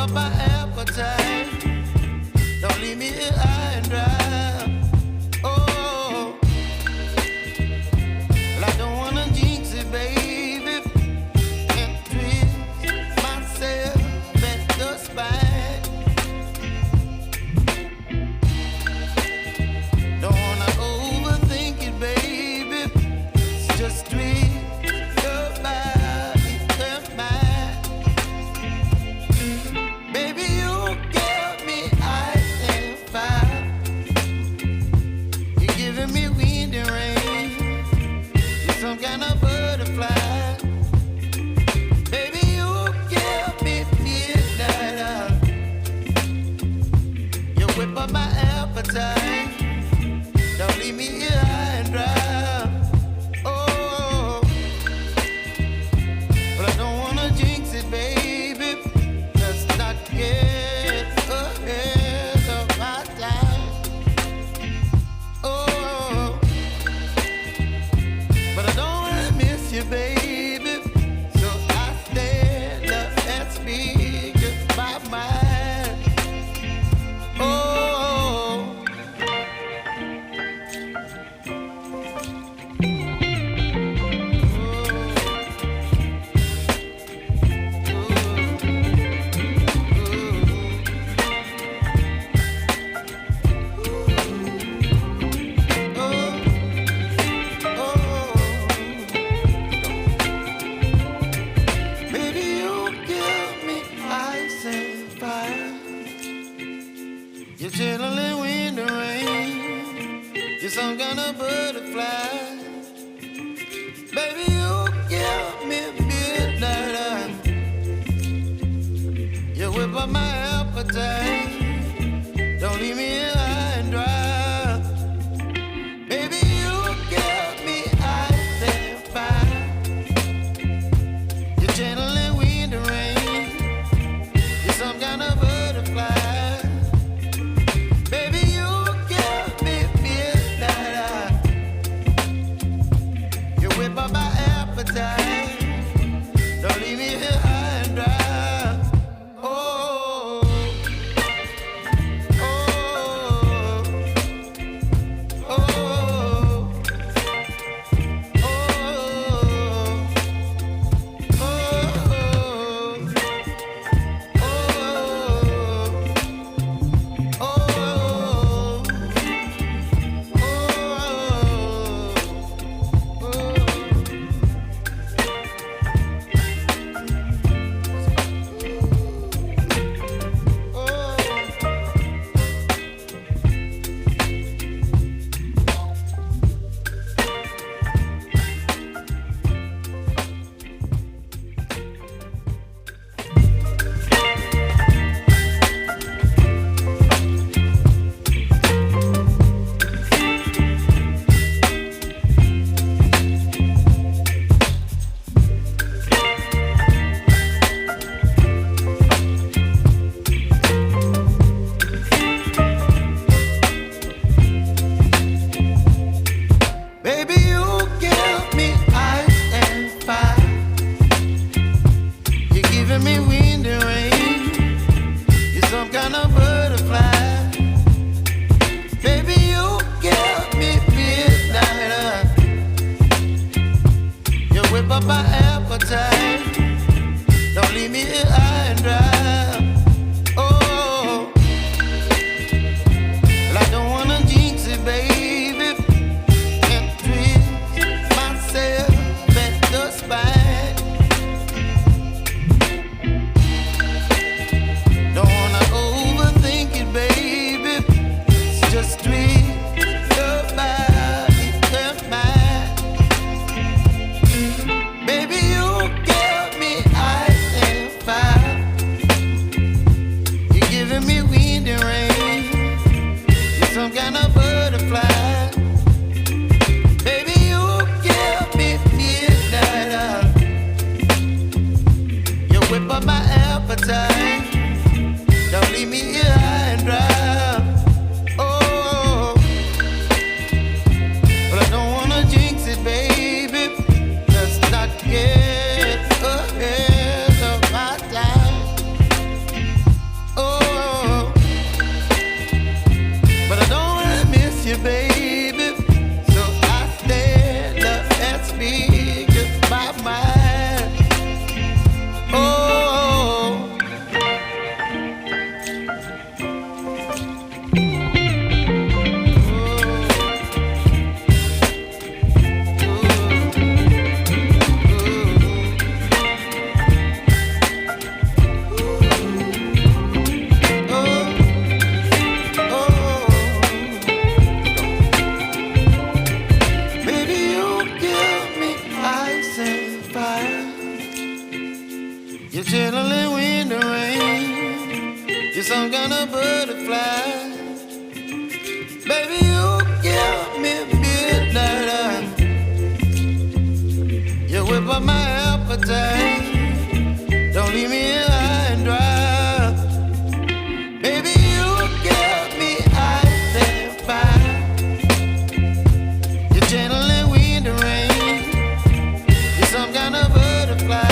up my appetite. Don't leave me here high and dry. Oh, well, I don't wanna jinx it, baby, and twist myself at the spine. Don't wanna overthink it, baby. It's just twist your body and mine. Baby, you give me ice and fire. You're giving me wind and rain. You're some kind of butterfly. Baby, you give me midnight. You whip up my appetite. Don't leave me here high and dry. Oh, but I don't wanna jinx it, baby. Let's not get ahead of my time. Oh, but I don't wanna miss you, baby. So I stand up and speak just my mind. Oh. Baby, you give me ice and fire. You're chilling wind and rain. You're some kind of butterfly. Baby, you give me midnight. You whip up my appetite. Don't leave me here high and dry. Baby, you give me ice and fire. You're channeling wind and rain. You're some kind of butterfly. Baby, you give me midnight. You whip up my appetite. Don't leave me here high and dry. Oh, oh, oh, oh, baby, you give me ice and fire. You're giving me wind and rain. You're some kind of butterfly. Baby, you give me midnight. You whip up my appetite. Don't leave me here high and dry. Oh, well, I don't wanna jinx it, baby, and twist myself at the spine. Don't wanna overthink it, baby. It's just twist your body and mine. Baby, you give me ice and fire. kind of butterfly. Baby, you give me midnight. You whip up my appetite. Don't leave me here high and dry. Baby, you give me ice and fire. You're channeling wind and rain. You're some kind of butterfly.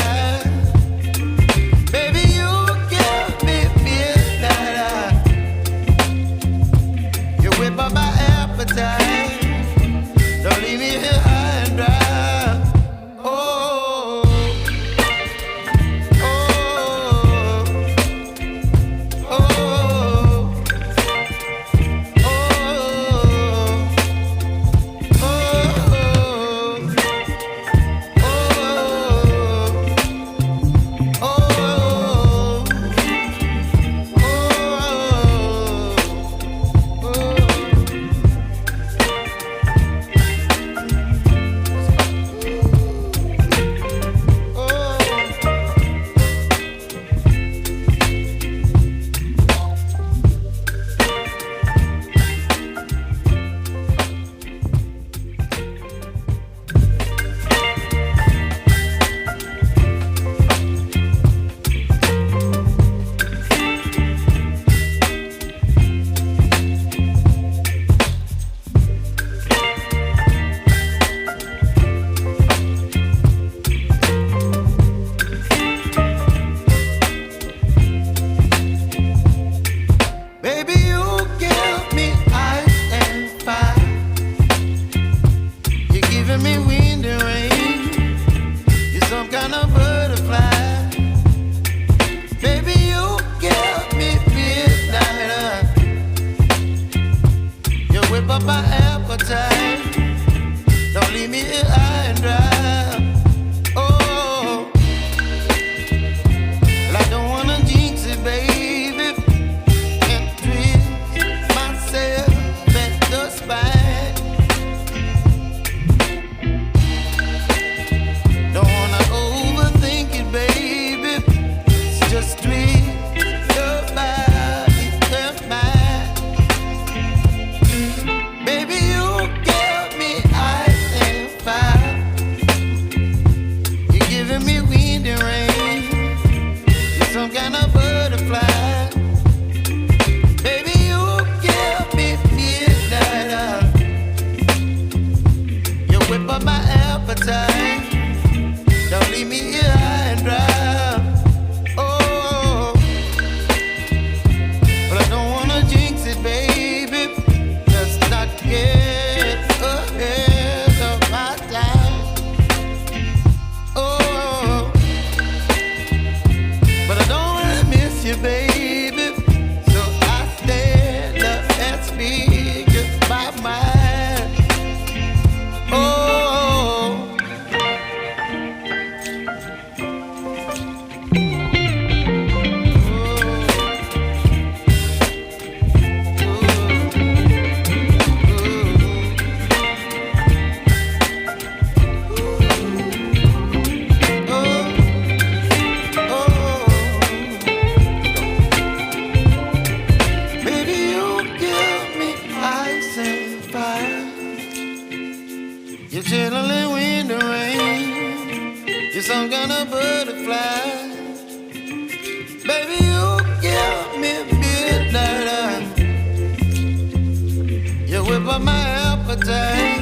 Baby, you give me midnight. You whip up my appetite. Don't leave me here high and dry. Me wind and rain. You're some kind of butterfly. Baby, you give me midnight. You whip up my appetite. Don't leave me here high and dry. Oh, well, I don't wanna jinx it, baby, and twist myself at the spine. Just tweet your body and mine. Baby, you give me ice and fire. You're giving me wind and rain. You're some kind of butterfly. Baby, you give me midnight. You whip up my appetite. Don't leave me here high and dry. Baby, so I stand up and speak my mind. Oh, you're channeling wind and rain. You're some kind of butterfly. Baby, you give me midnight. You whip up my appetite.